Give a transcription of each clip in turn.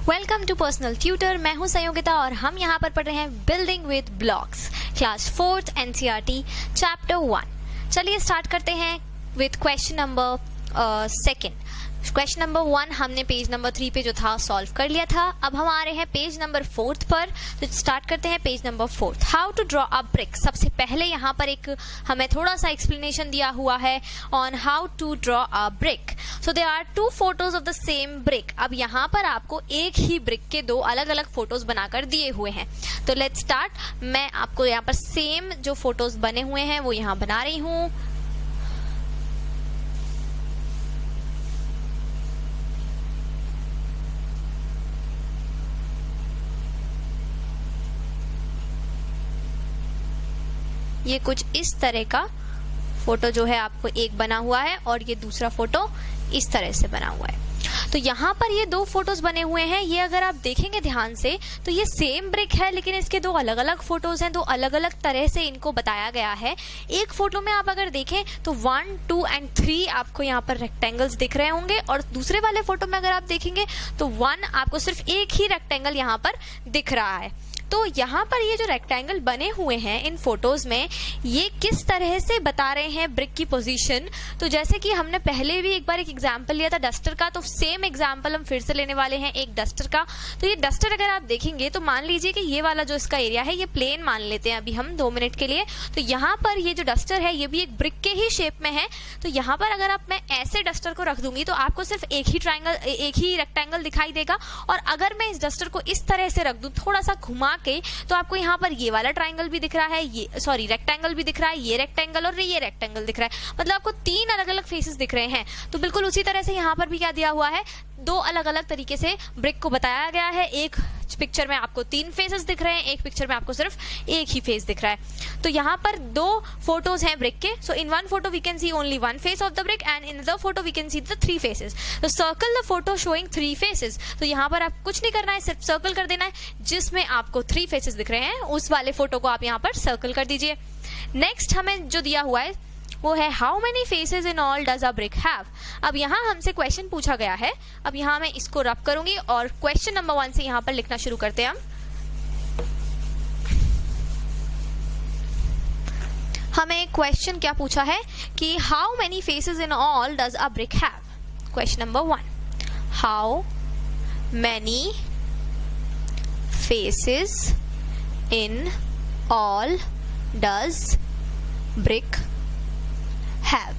Welcome to personal tutor. मैं हूं संयोगिता और हम यहाँ पर पढ़ रहे हैं building with blocks, class 4th NCERT chapter 1। चलिए स्टार्ट करते हैं with question number 2। Question number 1 हमने पेज नंबर 3 पे जो था सॉल्व कर लिया था। अब हम आ रहे हैं पेज नंबर 4 पर, तो स्टार्ट करते हैं page number 4। How to draw a brick. सबसे पहले यहाँ पर एक हमें थोड़ा सा एक्सप्लेनेशन दिया हुआ है on how to draw a brick. So there are 2 photos of the same brick. अब यहाँ पर आपको एक ही ब्रिक के 2 अलग अलग फोटोज बनाकर दिए हुए हैं। तो लेट्स स्टार्ट। मैं आपको यहाँ पर सेम जो फोटोज बने हुए हैं वो यहाँ बना रही हूँ। ये कुछ इस तरह का फोटो जो है आपको एक बना हुआ है और ये दूसरा फोटो इस तरह से बना हुआ है। तो यहाँ पर ये 2 फोटोज बने हुए हैं। ये अगर आप देखेंगे ध्यान से तो ये सेम ब्रिक है, लेकिन इसके 2 अलग अलग फोटोज हैं। 2 अलग अलग तरह से इनको बताया गया है। एक फोटो में आप अगर देखें तो 1, 2 एंड 3 आपको यहाँ पर रेक्टेंगल्स दिख रहे होंगे, और दूसरे वाले फोटो में अगर आप देखेंगे तो 1 आपको सिर्फ एक ही रेक्टेंगल यहाँ पर दिख रहा है। तो यहाँ पर ये जो रेक्टेंगल बने हुए हैं इन फोटोज में, ये किस तरह से बता रहे हैं ब्रिक की पोजीशन। तो जैसे कि हमने पहले भी एक बार एक एग्जांपल लिया था डस्टर का, तो सेम एग्जांपल हम फिर से लेने वाले हैं एक डस्टर का। तो ये डस्टर अगर आप देखेंगे तो मान लीजिए कि ये वाला जो इसका एरिया है ये प्लेन मान लेते हैं अभी हम 2 मिनट के लिए। तो यहाँ पर ये जो डस्टर है ये भी एक ब्रिक के ही शेप में है। तो यहाँ पर अगर मैं ऐसे डस्टर को रख दूंगी तो आपको सिर्फ एक ही रेक्टेंगल दिखाई देगा, और अगर मैं इस डस्टर को इस तरह से रख दूं थोड़ा सा घुमा के, तो आपको यहाँ पर ये वाला ट्राइंगल भी दिख रहा है, रेक्टेंगल भी दिख रहा है, ये रेक्टेंगल और ये रेक्टेंगल दिख रहा है। मतलब आपको 3 अलग अलग फेसेस दिख रहे हैं। तो बिल्कुल उसी तरह से यहाँ पर भी क्या दिया हुआ है, 2 अलग अलग तरीके से ब्रिक को बताया गया है। एक पिक्चर में आपको 3 फेसेस दिख रहे हैं, एक पिक्चर में आपको सिर्फ एक ही फेस दिख रहा है। तो यहाँ पर 2 फोटोज हैं ब्रिक के। So in one photo we can see only 1 face of the brick and in the photo we can see the 3 faces. तो circle the photo showing 3 faces. तो यहाँ पर आप कुछ नहीं करना है, सिर्फ सर्कल कर देना है। जिसमें आपको 3 फेसेस दिख रहे हैं उस वाले फोटो को आप यहाँ पर सर्कल कर दीजिए। नेक्स्ट हमें जो दिया हुआ है वो है how many faces in all does a brick have. अब यहाँ हमसे क्वेश्चन पूछा गया है। अब यहाँ मैं इसको रब करूंगी और क्वेश्चन नंबर 1 से यहाँ पर लिखना शुरू करते हैं हम। हमें क्वेश्चन क्या पूछा है कि how many faces in all does a brick have. Question number 1, how many faces in all does brick have,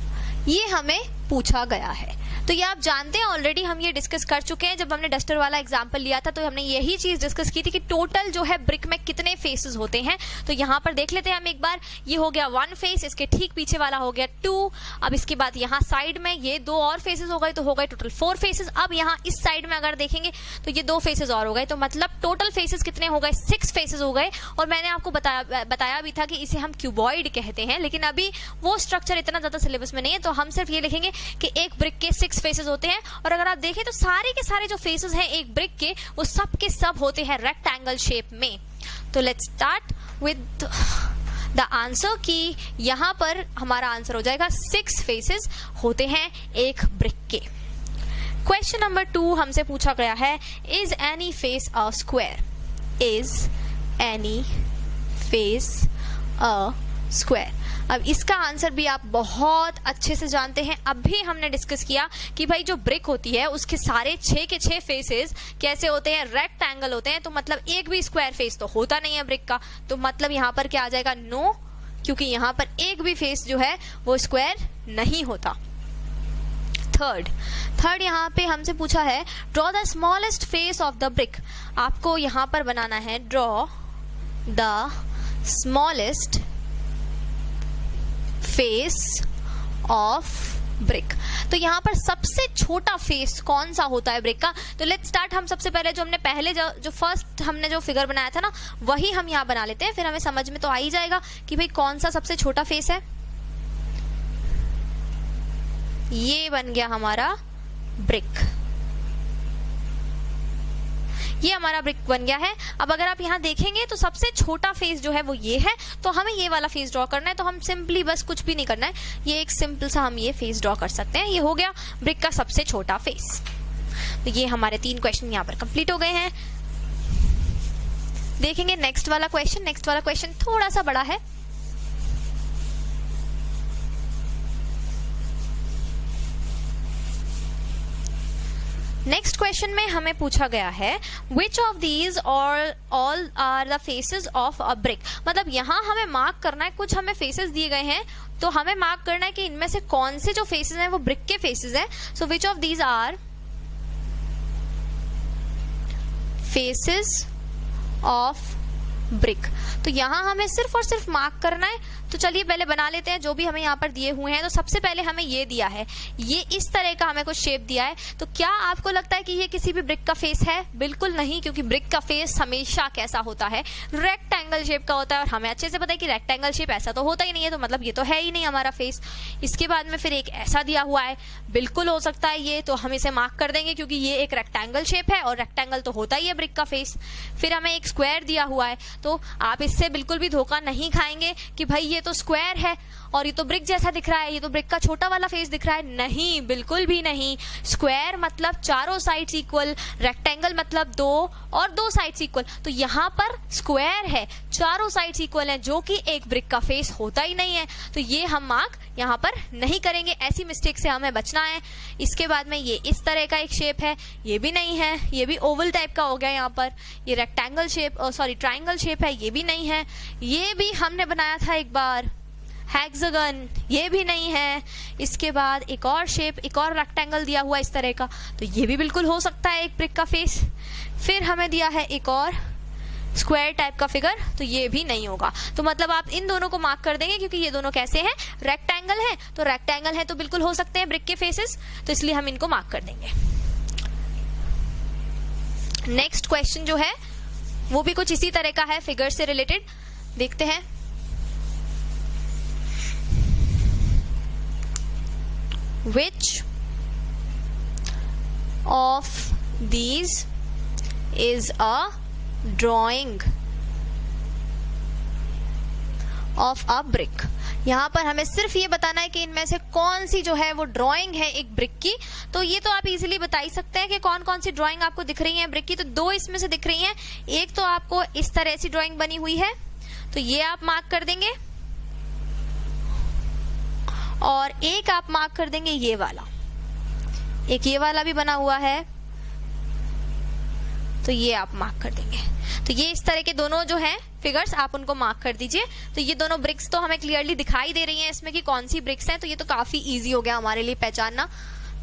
ये हमें पूछा गया है। तो ये आप जानते हैं, ऑलरेडी हम ये डिस्कस कर चुके हैं। जब हमने डस्टर वाला एग्जांपल लिया था तो हमने यही चीज डिस्कस की थी कि टोटल जो है ब्रिक में कितने फेसेस होते हैं। तो यहाँ पर देख लेते हैं हम एक बार। ये हो गया 1 फेस, इसके ठीक पीछे वाला हो गया 2। अब इसके बाद यहाँ साइड में ये 2 और फेसेस हो गए, तो हो गए टोटल 4 फेसेस। अब यहाँ इस साइड में अगर देखेंगे तो ये 2 फेसेस और हो गए, तो मतलब टोटल फेसेस कितने हो गए, 6 फेसेस हो गए। और मैंने आपको बताया भी था कि इसे हम क्यूबॉइड कहते हैं, लेकिन अभी वो स्ट्रक्चर इतना ज्यादा सिलेबस में नहीं है। तो हम सिर्फ ये लिखेंगे कि एक ब्रिक के 6 फेसेस होते हैं। और अगर आप देखें तो सारे के सारे जो फेसेस हैं एक ब्रिक के, वो सब के सब होते हैं रेक्टेंगल शेप में। तो let's start with the answer कि यहां पर हमारा आंसर हो जाएगा 6 फेसेस होते हैं एक ब्रिक के। क्वेश्चन नंबर 2 हमसे पूछा गया है is any face a square. Is any face a square. अब इसका आंसर भी आप बहुत अच्छे से जानते हैं। अभी हमने डिस्कस किया कि भाई जो ब्रिक होती है उसके सारे 6 के 6 फेसेस कैसे होते हैं, रेक्टेंगल होते हैं। तो मतलब एक भी स्क्वायर फेस तो होता नहीं है ब्रिक का। तो मतलब यहाँ पर क्या आ जाएगा, नो, क्योंकि यहाँ पर एक भी फेस जो है वो स्क्वायर नहीं होता। थर्ड यहाँ पे हमसे पूछा है draw the smallest face of the brick. आपको यहाँ पर बनाना है draw the smallest face of brick. तो यहाँ पर सबसे छोटा फेस कौन सा होता है ब्रिक का। तो लेट्स स्टार्ट। हम सबसे पहले जो फर्स्ट हमने जो फिगर बनाया था ना, वही हम यहाँ बना लेते हैं, फिर हमें समझ में तो आ ही जाएगा कि भाई कौन सा सबसे छोटा फेस है। ये बन गया हमारा ब्रिक। ये हमारा ब्रिक बन गया है। अब अगर आप यहाँ देखेंगे तो सबसे छोटा फेस जो है वो ये है, तो हमें ये वाला फेस ड्रॉ करना है। तो हम सिंपली बस कुछ भी नहीं करना है, ये एक सिंपल सा हम ये फेस ड्रॉ कर सकते हैं। ये हो गया ब्रिक का सबसे छोटा फेस। तो ये हमारे 3 क्वेश्चन यहाँ पर कंप्लीट हो गए हैं। देखेंगे नेक्स्ट वाला क्वेश्चन। नेक्स्ट वाला क्वेश्चन थोड़ा सा बड़ा है। नेक्स्ट क्वेश्चन में हमें पूछा गया है विच ऑफ दीज और all are the faces of a brick. मतलब यहाँ हमें मार्क करना है, कुछ हमें फेसेस दिए गए हैं तो हमें मार्क करना है कि इनमें से कौन से जो फेसेस हैं वो ब्रिक के फेसेस हैं। So which of these are faces of brick. तो यहाँ हमें सिर्फ और सिर्फ मार्क करना है। तो चलिए पहले बना लेते हैं जो भी हमें यहाँ पर दिए हुए हैं। तो सबसे पहले हमें ये दिया है, ये इस तरह का हमें कुछ शेप दिया है। तो क्या आपको लगता है कि ये किसी भी ब्रिक का फेस है? बिल्कुल नहीं, क्योंकि ब्रिक का फेस हमेशा कैसा होता है? रेक्टेंगल शेप का होता है। और हमें अच्छे से पता है कि रेक्टेंगल शेप ऐसा तो होता ही नहीं है, तो मतलब ये तो है ही नहीं हमारा फेस। इसके बाद में फिर एक ऐसा दिया हुआ है, बिल्कुल हो सकता है ये, तो हम इसे मार्क कर देंगे क्योंकि ये एक रेक्टेंगल शेप है और रेक्टेंगल तो होता ही है ब्रिक का फेस। फिर हमें एक स्क्वायर दिया हुआ है, तो आप इससे बिल्कुल भी धोखा नहीं खाएंगे कि भाई ये तो स्क्वायर है और ये तो ब्रिक जैसा दिख रहा है, ये तो ब्रिक का छोटा वाला फेस दिख रहा है। नहीं, बिल्कुल भी नहीं। स्क्वायर मतलब चारों साइड्स इक्वल, रेक्टेंगल मतलब 2 और 2 साइड्स इक्वल। तो यहाँ पर स्क्वायर है, चारों साइड्स इक्वल है, जो कि एक ब्रिक का फेस होता ही नहीं है। तो ये हम मार्क यहाँ पर नहीं करेंगे, ऐसी मिस्टेक से हमें बचना है। इसके बाद में ये इस तरह का एक शेप है, ये भी नहीं है, ये भी ओवल टाइप का हो गया यहाँ पर। ये रेक्टेंगल शेप ट्राइंगल शेप है, ये भी नहीं है। ये भी हमने बनाया था एक बार हेक्सागन, ये भी नहीं है। इसके बाद एक और शेप, एक और रेक्टेंगल दिया हुआ इस तरह का, तो ये भी बिल्कुल हो सकता है एक ब्रिक का फेस। फिर हमें दिया है एक और स्क्वायर टाइप का फिगर, तो ये भी नहीं होगा। तो मतलब आप इन दोनों को मार्क कर देंगे क्योंकि ये दोनों कैसे हैं? रेक्टेंगल है। तो रेक्टेंगल है तो बिल्कुल हो सकते हैं ब्रिक के फेसेस, तो इसलिए हम इनको मार्क कर देंगे। नेक्स्ट क्वेश्चन जो है वो भी कुछ इसी तरह का है, फिगर से रिलेटेड। देखते हैं। Which of these is a drawing of a brick? यहाँ पर हमें सिर्फ ये बताना है कि इनमें से कौन सी जो है वो ड्राइंग है एक ब्रिक की। तो ये तो आप इजीली बता ही सकते हैं कि कौन कौन सी ड्राइंग आपको दिख रही है ब्रिक की। तो 2 इसमें से दिख रही हैं। एक तो आपको इस तरह से ड्राइंग बनी हुई है, तो ये आप मार्क कर देंगे, और एक आप मार्क कर देंगे ये वाला। एक ये वाला भी बना हुआ है, तो ये आप मार्क कर देंगे। तो ये इस तरह के दोनों जो हैं फिगर्स, आप उनको मार्क कर दीजिए। तो ये दोनों ब्रिक्स तो हमें क्लियरली दिखाई दे रही हैं इसमें कि कौन सी ब्रिक्स हैं। तो ये तो काफी इजी हो गया हमारे लिए पहचानना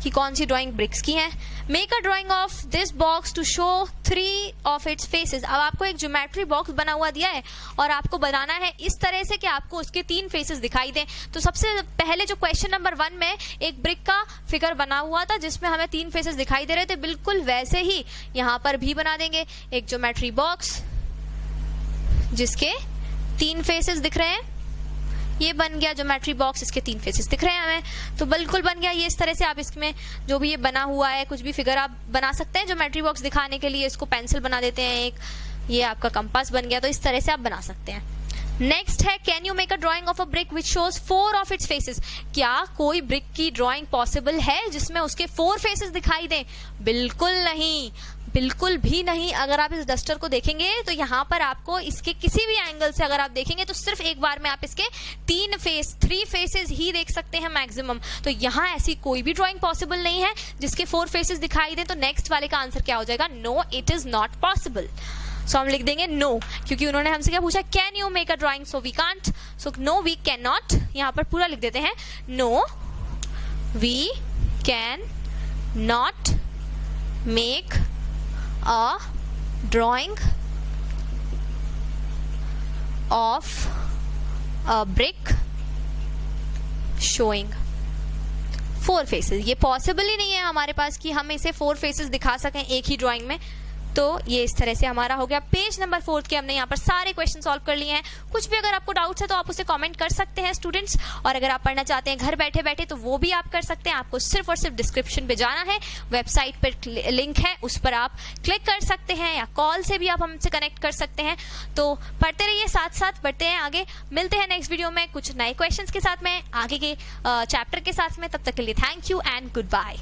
कि कौन सी ड्राइंग ब्रिक्स की हैं। Make a drawing of this box to show 3 of its faces. अब आपको एक ज्योमेट्री बॉक्स बना हुआ दिया है और आपको बनाना है इस तरह से कि आपको उसके 3 फेसेस दिखाई दें। तो सबसे पहले जो क्वेश्चन नंबर 1 में एक ब्रिक का फिगर बना हुआ था जिसमें हमें 3 फेसेस दिखाई दे रहे थे, बिल्कुल वैसे ही यहाँ पर भी बना देंगे एक ज्योमेट्री बॉक्स जिसके 3 फेसेस दिख रहे हैं। ये बन गया ज्योमेट्री बॉक्स, इसके 3 फेसेस दिख रहे हैं हमें, तो बिल्कुल बन गया। ये इस तरह से आप इसमें जो भी ये बना हुआ है कुछ भी फिगर आप बना सकते हैं ज्योमेट्री बॉक्स दिखाने के लिए। इसको पेंसिल बना देते हैं एक, ये आपका कंपास बन गया। तो इस तरह से आप बना सकते हैं। नेक्स्ट है can you make a drawing of a brick which shows 4 of its faces. क्या कोई ब्रिक की ड्राइंग पॉसिबल है जिसमें उसके 4 फेसेस दिखाई दें? बिल्कुल नहीं, बिल्कुल भी नहीं। अगर आप इस डस्टर को देखेंगे तो यहाँ पर आपको इसके किसी भी एंगल से अगर आप देखेंगे तो सिर्फ एक बार में आप इसके 3 फेसेस ही देख सकते हैं मैक्सिमम। तो यहाँ ऐसी कोई भी ड्राइंग पॉसिबल नहीं है जिसके 4 फेसेस दिखाई दें। तो नेक्स्ट वाले का आंसर क्या हो जाएगा? No, it is not possible. So हम लिख देंगे नो, क्योंकि उन्होंने हमसे क्या पूछा? Can you make a drawing? So we can't, so no we can not. यहाँ पर पूरा लिख देते हैं, no we can not make a drawing of a brick showing 4 faces। ये पॉसिबल ही नहीं है हमारे पास कि हम इसे 4 फेसेस दिखा सकें एक ही ड्राइंग में। तो ये इस तरह से हमारा हो गया। पेज नंबर 4 के हमने यहाँ पर सारे क्वेश्चन सॉल्व कर लिए हैं। कुछ भी अगर आपको डाउट्स है तो आप उसे कमेंट कर सकते हैं स्टूडेंट्स, और अगर आप पढ़ना चाहते हैं घर बैठे बैठे तो वो भी आप कर सकते हैं। आपको सिर्फ और सिर्फ डिस्क्रिप्शन पे जाना है, वेबसाइट पर लिंक है, उस पर आप क्लिक कर सकते हैं, या कॉल से भी आप हमसे कनेक्ट कर सकते हैं। तो पढ़ते रहिए, साथ साथ बढ़ते हैं आगे। मिलते हैं नेक्स्ट वीडियो में कुछ नए क्वेश्चन के साथ में, आगे के चैप्टर के साथ में। तब तक के लिए thank you and good bye.